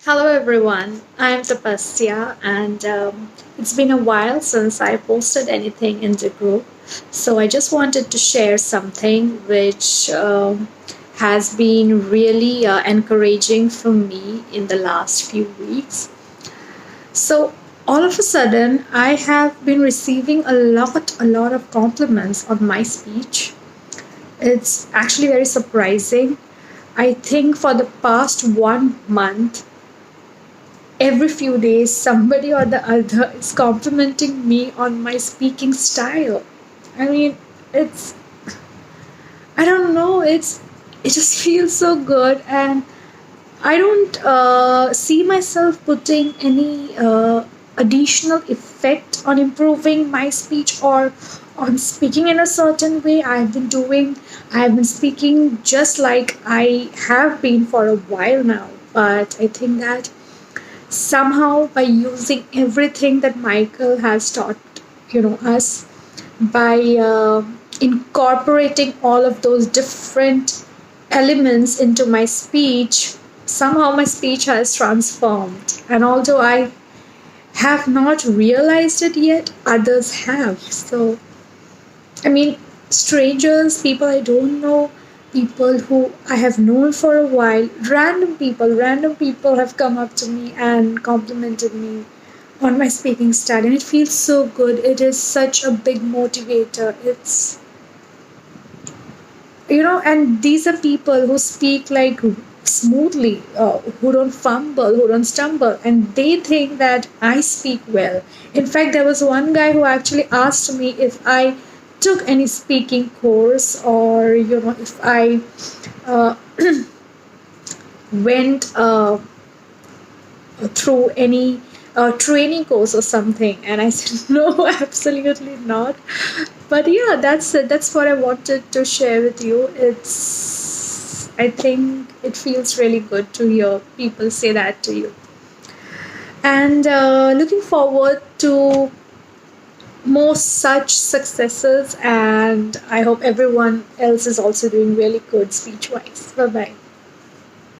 Hello everyone, I'm Tapasya and it's been a while since I posted anything in the group. So I just wanted to share something which has been really encouraging for me in the last few weeks. So all of a sudden, I have been receiving a lot of compliments on my speech. It's actually very surprising. I think for the past 1 month, every few days somebody or the other is complimenting me on my speaking style. I mean, it's I don't know, it just feels so good, and I don't see myself putting any additional effect on improving my speech or on speaking in a certain way. I've been speaking just like I have been for a while now, but I think that somehow by using everything that Michael has taught us, by incorporating all of those different elements into my speech, somehow my speech has transformed. And although I have not realized it yet, others have. So I mean, strangers, people I don't know, people who I have known for a while, random people have come up to me and complimented me on my speaking style, and it feels so good. It is such a big motivator. It's, and these are people who speak like smoothly, who don't fumble, who don't stumble, and they think that I speak well. In fact, there was one guy who actually asked me if I took any speaking course, or if I uh, went through any training course or something, and I said no, absolutely not. But yeah, that's it. That's what I wanted to share with you. I think it feels really good to hear people say that to you, and looking forward to more such successes, and I hope everyone else is also doing really good speech wise. Bye bye.